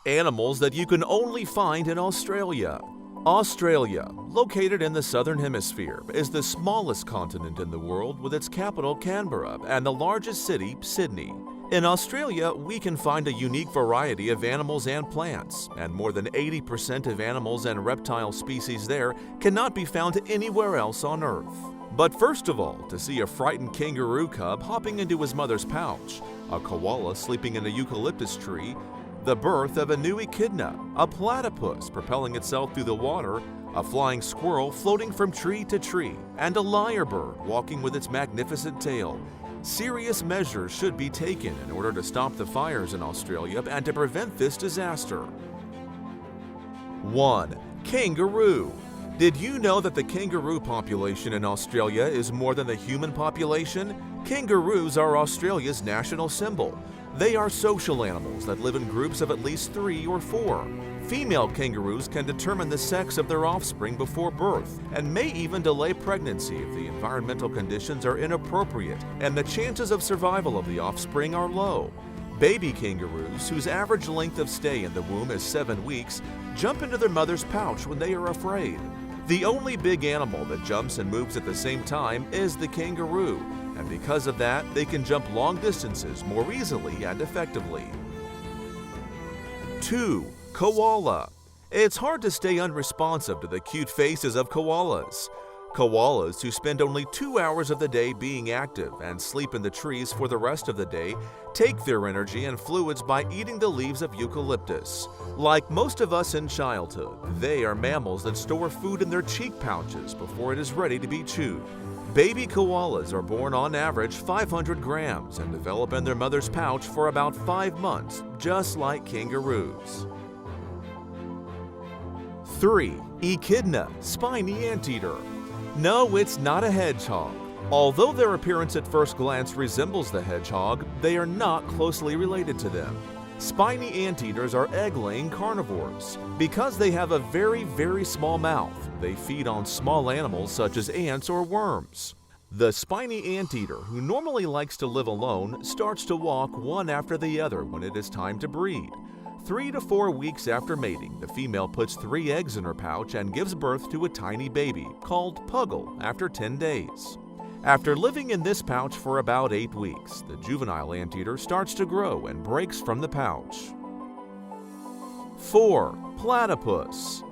Animals that you can only find in Australia. Australia, located in the Southern Hemisphere, is the smallest continent in the world with its capital Canberra and the largest city, Sydney. In Australia, we can find a unique variety of animals and plants, and more than 80% of animals and reptile species there cannot be found anywhere else on Earth. But first of all, to see a frightened kangaroo cub hopping into his mother's pouch, a koala sleeping in a eucalyptus tree, the birth of a new echidna, a platypus propelling itself through the water, a flying squirrel floating from tree to tree, and a lyrebird walking with its magnificent tail. Serious measures should be taken in order to stop the fires in Australia and to prevent this disaster. 1. Kangaroo. Did you know that the kangaroo population in Australia is more than the human population? Kangaroos are Australia's national symbol. They are social animals that live in groups of at least 3 or 4. Female kangaroos can determine the sex of their offspring before birth and may even delay pregnancy if the environmental conditions are inappropriate and the chances of survival of the offspring are low. Baby kangaroos, whose average length of stay in the womb is 7 weeks, jump into their mother's pouch when they are afraid. The only big animal that jumps and moves at the same time is the kangaroo, and because of that, they can jump long distances more easily and effectively. 2. Koala. It's hard to stay unresponsive to the cute faces of koalas. Koalas, who spend only 2 hours of the day being active and sleep in the trees for the rest of the day, take their energy and fluids by eating the leaves of eucalyptus. Like most of us in childhood, they are mammals that store food in their cheek pouches before it is ready to be chewed. Baby koalas are born on average 500 grams and develop in their mother's pouch for about 5 months, just like kangaroos. 3. Echidna, spiny anteater. No, it's not a hedgehog. Although their appearance at first glance resembles the hedgehog, they are not closely related to them. Spiny anteaters are egg-laying carnivores. Because they have a very small mouth, they feed on small animals such as ants or worms. The spiny anteater, who normally likes to live alone, starts to walk one after the other when it is time to breed. 3 to 4 weeks after mating, the female puts 3 eggs in her pouch and gives birth to a tiny baby, called Puggle, after 10 days. After living in this pouch for about 8 weeks, the juvenile anteater starts to grow and breaks from the pouch. 4. Platypus.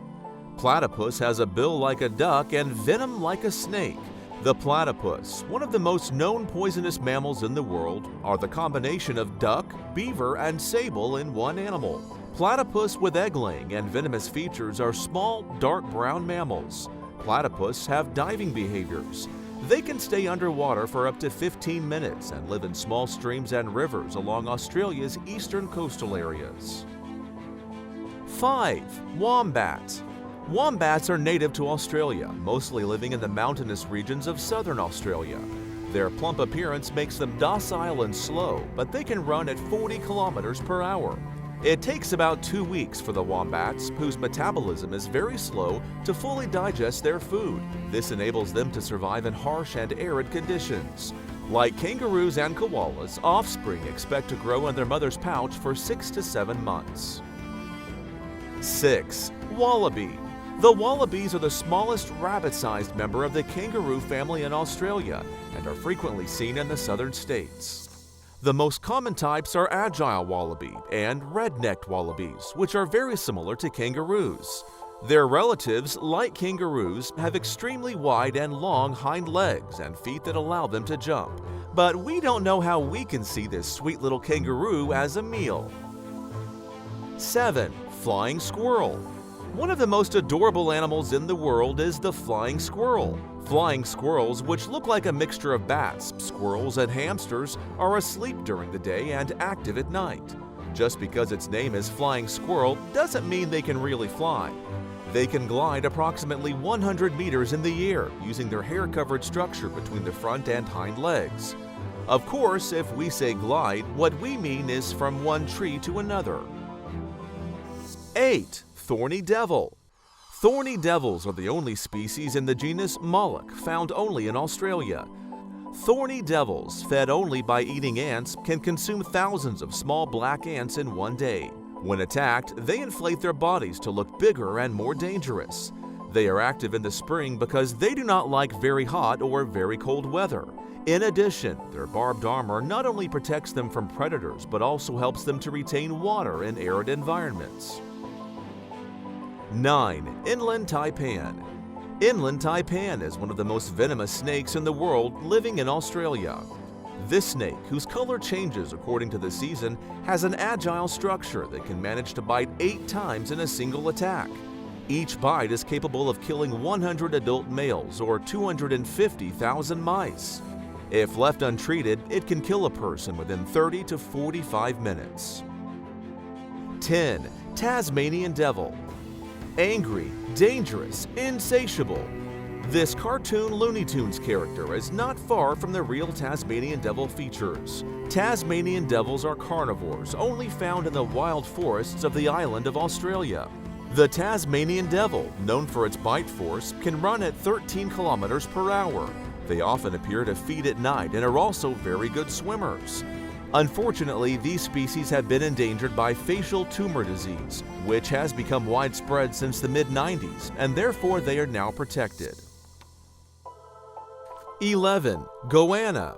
Platypus has a bill like a duck and venom like a snake. The platypus, one of the most known poisonous mammals in the world, are the combination of duck, beaver, and sable in one animal. Platypus with egg-laying and venomous features are small, dark brown mammals. Platypus have diving behaviors. They can stay underwater for up to 15 minutes and live in small streams and rivers along Australia's eastern coastal areas. 5. Wombat. Wombats are native to Australia, mostly living in the mountainous regions of southern Australia. Their plump appearance makes them docile and slow, but they can run at 40 kilometers per hour. It takes about 2 weeks for the wombats, whose metabolism is very slow, to fully digest their food. This enables them to survive in harsh and arid conditions. Like kangaroos and koalas, offspring expect to grow in their mother's pouch for 6 to 7 months. 6. Wallaby. The wallabies are the smallest rabbit-sized member of the kangaroo family in Australia and are frequently seen in the southern states. The most common types are agile wallaby and red-necked wallabies, which are very similar to kangaroos. Their relatives, like kangaroos, have extremely wide and long hind legs and feet that allow them to jump. But we don't know how we can see this sweet little kangaroo as a meal. 7. Flying squirrel. One of the most adorable animals in the world is the flying squirrel. Flying squirrels, which look like a mixture of bats, squirrels, and hamsters, are asleep during the day and active at night. Just because its name is flying squirrel doesn't mean they can really fly. They can glide approximately 100 meters in the air using their hair-covered structure between the front and hind legs. Of course, if we say glide, what we mean is from one tree to another. 8. Thorny Devil. Thorny devils are the only species in the genus Mollusk found only in Australia. Thorny devils, fed only by eating ants, can consume thousands of small black ants in one day. When attacked, they inflate their bodies to look bigger and more dangerous. They are active in the spring because they do not like very hot or very cold weather. In addition, their barbed armor not only protects them from predators but also helps them to retain water in arid environments. 9. Inland Taipan. Inland Taipan is one of the most venomous snakes in the world, living in Australia. This snake, whose color changes according to the season, has an agile structure that can manage to bite 8 times in a single attack. Each bite is capable of killing 100 adult males or 250,000 mice. If left untreated, it can kill a person within 30 to 45 minutes. 10. Tasmanian Devil. Angry, dangerous, insatiable. This cartoon Looney Tunes character is not far from the real Tasmanian Devil features. Tasmanian Devils are carnivores only found in the wild forests of the island of Australia. The Tasmanian Devil, known for its bite force, can run at 13 kilometers per hour. They often appear to feed at night and are also very good swimmers. Unfortunately, these species have been endangered by facial tumor disease, which has become widespread since the mid-90s, and therefore they are now protected. 11. Goanna.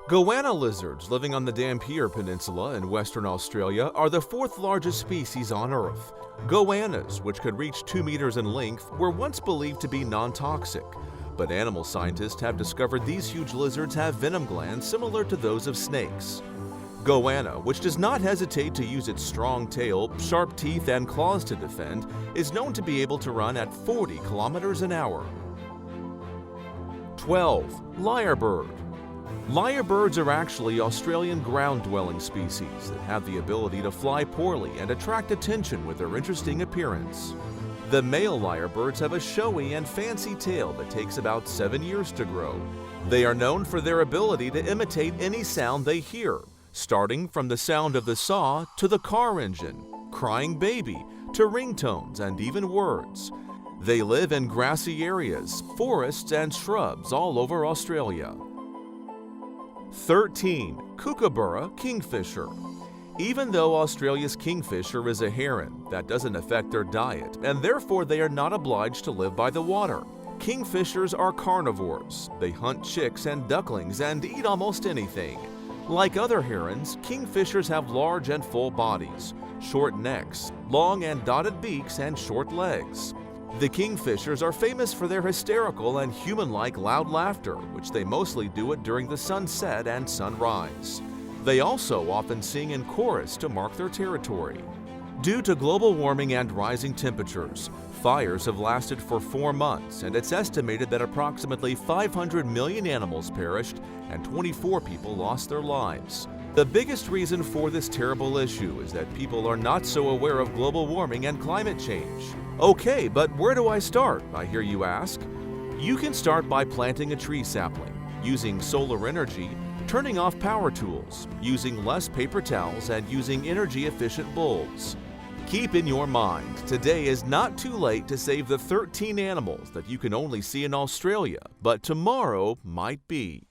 Goanna lizards living on the Dampier Peninsula in Western Australia are the 4th largest species on Earth. Goannas, which could reach 2 meters in length, were once believed to be non-toxic, but animal scientists have discovered these huge lizards have venom glands similar to those of snakes. Goanna, which does not hesitate to use its strong tail, sharp teeth, and claws to defend, is known to be able to run at 40 kilometers an hour. 12. Lyrebird. Lyrebirds are actually Australian ground-dwelling species that have the ability to fly poorly and attract attention with their interesting appearance. The male lyrebirds have a showy and fancy tail that takes about 7 years to grow. They are known for their ability to imitate any sound they hear, starting from the sound of the saw to the car engine, crying baby, to ringtones and even words. They live in grassy areas, forests, and shrubs all over Australia. 13. Kookaburra Kingfisher. Even though Australia's kingfisher is a heron, that doesn't affect their diet, and therefore they are not obliged to live by the water. Kingfishers are carnivores. They hunt chicks and ducklings and eat almost anything. Like other herons, kingfishers have large and full bodies, short necks, long and dotted beaks, and short legs. The kingfishers are famous for their hysterical and human-like loud laughter, which they mostly do it during the sunset and sunrise. They also often sing in chorus to mark their territory. Due to global warming and rising temperatures, fires have lasted for 4 months, and it's estimated that approximately 500 million animals perished and 24 people lost their lives. The biggest reason for this terrible issue is that people are not so aware of global warming and climate change. Okay, but where do I start, I hear you ask? You can start by planting a tree sapling, using solar energy, turning off power tools, using less paper towels, and using energy-efficient bulbs. Keep in your mind, today is not too late to save the 13 animals that you can only see in Australia, but tomorrow might be.